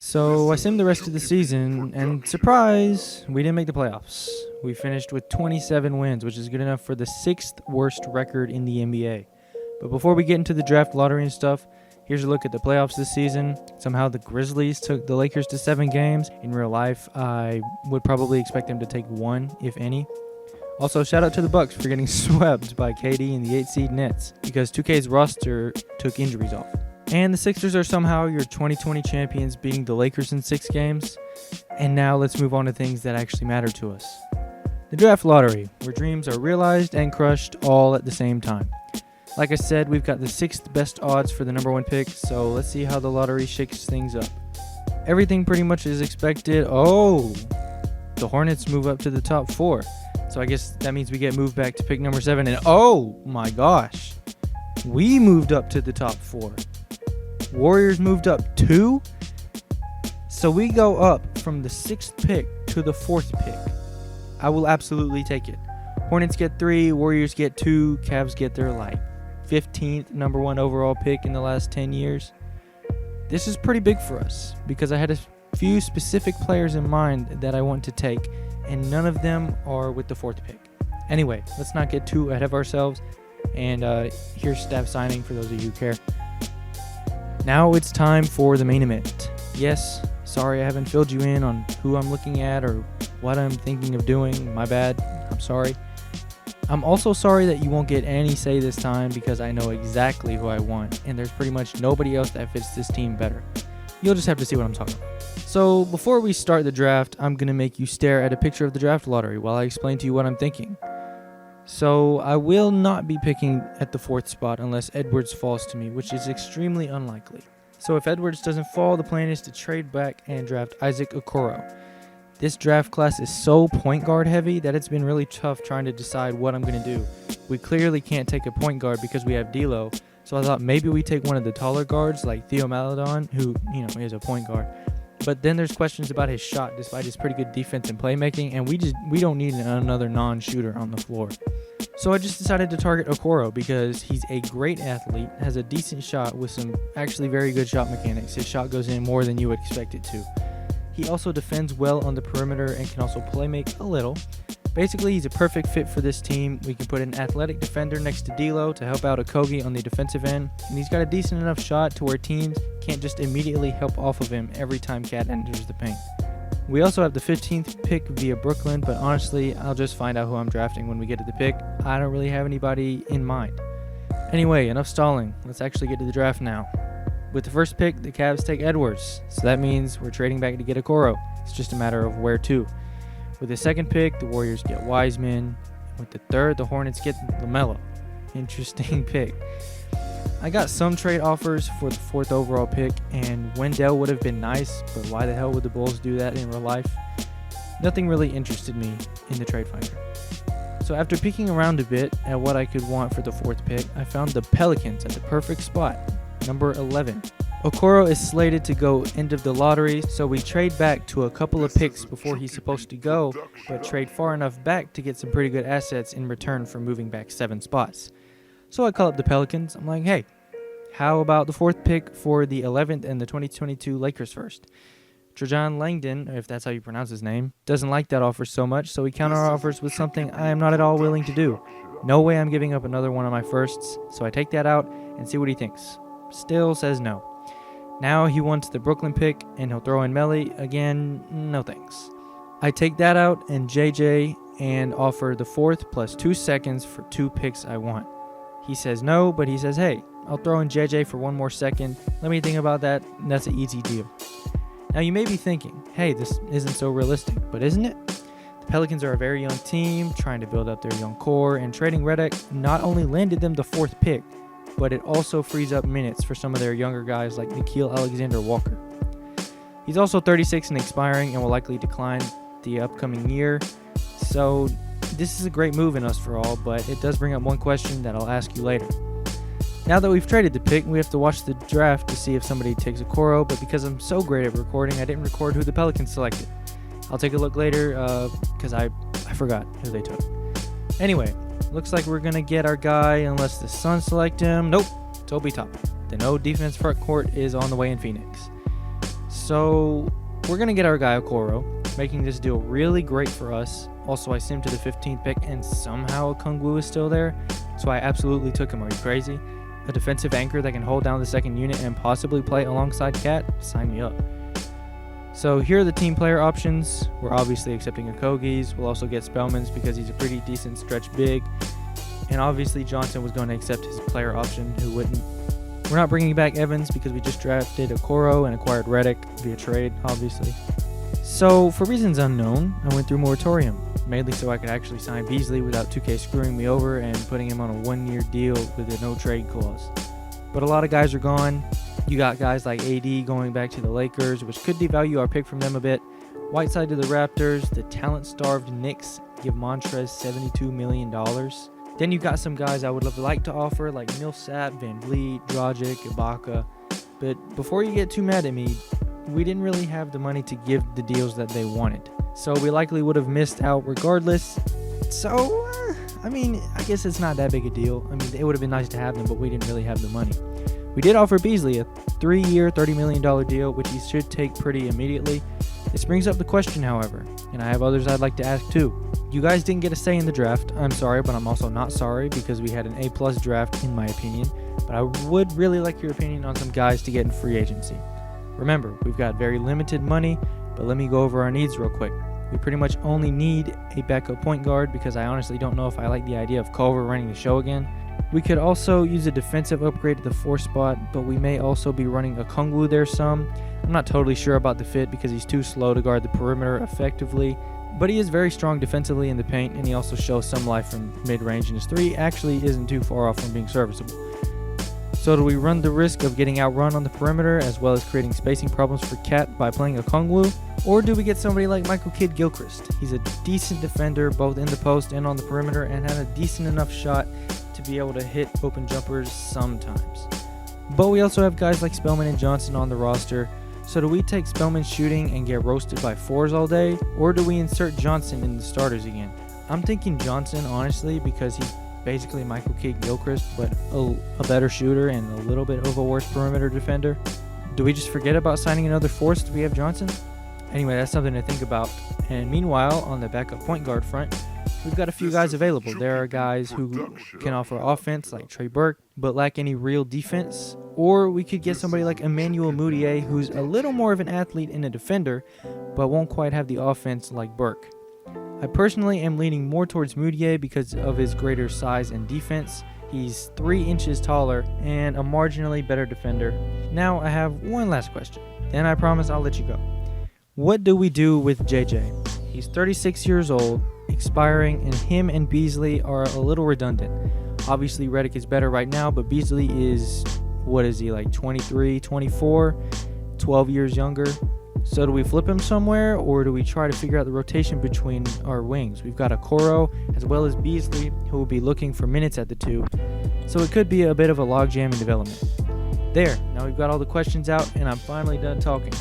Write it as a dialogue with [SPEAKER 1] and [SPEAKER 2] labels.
[SPEAKER 1] So I simmed the rest of the season, and surprise, we didn't make the playoffs. We finished with 27 wins, which is good enough for the 6th worst record in the NBA. But before we get into the draft lottery and stuff, here's a look at the playoffs this season. Somehow the Grizzlies took the Lakers to 7 games. In real life, I would probably expect them to take 1, if any. Also, shout out to the Bucks for getting swept by KD and the 8 seed Nets, because 2K's roster took injuries off. And the Sixers are somehow your 2020 champions, beating the Lakers in 6 games. And now let's move on to things that actually matter to us. The draft lottery, where dreams are realized and crushed all at the same time. Like I said, we've got the 6th best odds for the number 1 pick, so let's see how the lottery shakes things up. Everything pretty much is expected. Oh, the Hornets move up to the top 4. So I guess that means we get moved back to pick number 7. And oh my gosh, we moved up to the top 4. Warriors moved up 2. So we go up from the 6th pick to the 4th pick. I will absolutely take it. Hornets get 3, Warriors get 2, Cavs get their 15th number 1 overall pick in the last 10 years. This is pretty big for us because I had a few specific players in mind that I want to take, and none of them are with the 4th pick. Anyway, let's not get too ahead of ourselves. And here's staff signing for those of you who care. Now it's time for the main event. Yes, sorry I haven't filled you in on who I'm looking at or what I'm thinking of doing. My bad. I'm sorry. I'm also sorry that you won't get any say this time because I know exactly who I want, and there's pretty much nobody else that fits this team better. You'll just have to see what I'm talking about. So before we start the draft, I'm going to make you stare at a picture of the draft lottery while I explain to you what I'm thinking. So I will not be picking at the 4th spot unless Edwards falls to me, which is extremely unlikely. So if Edwards doesn't fall, the plan is to trade back and draft Isaac Okoro. This draft class is so point guard heavy that it's been really tough trying to decide what I'm going to do. We clearly can't take a point guard because we have D'Lo, so I thought maybe we take one of the taller guards like Theo Maledon, who, is a point guard. But then there's questions about his shot despite his pretty good defense and playmaking, and we don't need another non-shooter on the floor. So I just decided to target Okoro because he's a great athlete, has a decent shot with some actually very good shot mechanics. His shot goes in more than you would expect it to. He also defends well on the perimeter and can also play make a little. Basically, he's a perfect fit for this team. We can put an athletic defender next to D'Lo to help out Okogie on the defensive end, and he's got a decent enough shot to where teams can't just immediately help off of him every time Cat enters the paint. We also have the 15th pick via Brooklyn, but honestly, I'll just find out who I'm drafting when we get to the pick. I don't really have anybody in mind. Anyway, enough stalling. Let's actually get to the draft now. With the 1st pick, the Cavs take Edwards, so that means we're trading back to get Okoro. It's just a matter of where to. With the 2nd pick, the Warriors get Wiseman. With the 3rd, the Hornets get LaMelo. Interesting pick. I got some trade offers for the 4th overall pick, and Wendell would have been nice, but why the hell would the Bulls do that in real life? Nothing really interested me in the trade finder. So after peeking around a bit at what I could want for the 4th pick, I found the Pelicans at the perfect spot, number 11. Okoro is slated to go end of the lottery, so we trade back to a couple of picks before he's supposed to go, but trade far enough back to get some pretty good assets in return for moving back 7 spots. So I call up the Pelicans. I'm like, hey, how about the 4th pick for the 11th and the 2022 Lakers first? Trajan Langdon, if that's how you pronounce his name, doesn't like that offer so much, so he counter-offers with something I am not at all willing to do. No way I'm giving up another one of my firsts, so I take that out and see what he thinks. Still says no. Now he wants the Brooklyn pick, and he'll throw in Melly. Again, no thanks. I take that out and JJ and offer the 4th plus 2 seconds for 2 picks I want. He says no, but he says, hey, I'll throw in JJ for 1 more second. Let me think about that. That's an easy deal. Now you may be thinking, hey, this isn't so realistic, but isn't it? The Pelicans are a very young team trying to build up their young core, and trading Redick not only landed them the 4th pick, but it also frees up minutes for some of their younger guys like Nickeil Alexander-Walker. He's also 36 and expiring and will likely decline the upcoming year, so this is a great move in us for all, but it does bring up one question that I'll ask you later. Now that we've traded the pick, we have to watch the draft to see if somebody takes Okoro, but because I'm so great at recording, I didn't record who the Pelicans selected. I'll take a look later because I forgot who they took. Anyway, looks like we're going to get our guy unless the Suns select him. Nope, Toby Toppin. The no defense front court is on the way in Phoenix. So we're going to get our guy Okoro, making this deal really great for us. Also, I simmed to the 15th pick, and somehow Kungwu is still there, so I absolutely took him. Are you crazy? A defensive anchor that can hold down the second unit and possibly play alongside Cat? Sign me up. So here are the team player options. We're obviously accepting Okogis. We'll also get Spellman's because he's a pretty decent stretch big. And obviously Johnson was going to accept his player option, who wouldn't. We're not bringing back Evans because we just drafted Okoro and acquired Redick via trade, obviously. So for reasons unknown, I went through moratorium, mainly so I could actually sign Beasley without 2K screwing me over and putting him on a 1-year deal with a no trade clause. But a lot of guys are gone. You got guys like AD going back to the Lakers, which could devalue our pick from them a bit. Whiteside to the Raptors. The talent-starved Knicks give Montrez $72 million. Then you got some guys I would have liked to offer, like Millsap, Van Vliet, Dragic, Ibaka. But before you get too mad at me, we didn't really have the money to give the deals that they wanted. So we likely would have missed out regardless. So, I guess it's not that big a deal. It would have been nice to have them, but we didn't really have the money. We did offer Beasley a 3-year, $30 million deal, which he should take pretty immediately. This brings up the question, however, and I have others I'd like to ask too. You guys didn't get a say in the draft. I'm sorry, but I'm also not sorry because we had an A+ draft in my opinion. But I would really like your opinion on some guys to get in free agency. Remember, we've got very limited money, but let me go over our needs real quick. We pretty much only need a backup point guard because I honestly don't know if I like the idea of Culver running the show again. We could also use a defensive upgrade to the 4 spot, but we may also be running a Kungwu there some. I'm not totally sure about the fit because he's too slow to guard the perimeter effectively, but he is very strong defensively in the paint, and he also shows some life from mid-range, and his 3 actually isn't too far off from being serviceable. So do we run the risk of getting outrun on the perimeter as well as creating spacing problems for Cat by playing a Kungwu? Or do we get somebody like Michael Kidd-Gilchrist? He's a decent defender both in the post and on the perimeter and had a decent enough shot to be able to hit open jumpers sometimes. But we also have guys like Spellman and Johnson on the roster. So do we take Spellman shooting and get roasted by 4s all day? Or do we insert Johnson in the starters again? I'm thinking Johnson, honestly, because he's basically Michael Kidd-Gilchrist, but a better shooter and a little bit of a worse perimeter defender. Do we just forget about signing another force if we have Johnson? Anyway, that's something to think about. And meanwhile, on the backup point guard front, we've got a few guys available. There are guys who can offer offense like Trey Burke, but lack any real defense. Or we could get somebody like Emmanuel Mudiay, who's a little more of an athlete and a defender, but won't quite have the offense like Burke. I personally am leaning more towards Mudiay because of his greater size and defense. He's 3 inches taller and a marginally better defender. Now I have one last question, then I promise I'll let you go. What do we do with JJ? He's 36 years old, expiring, and him and Beasley are a little redundant. Obviously Redick is better right now, but Beasley is, what is he, like 23, 24, 12 years younger? So do we flip him somewhere, or do we try to figure out the rotation between our wings? We've got Okoro as well as Beasley, who will be looking for minutes at the 2. So it could be a bit of a logjam in development. There, now we've got all the questions out, and I'm finally done talking.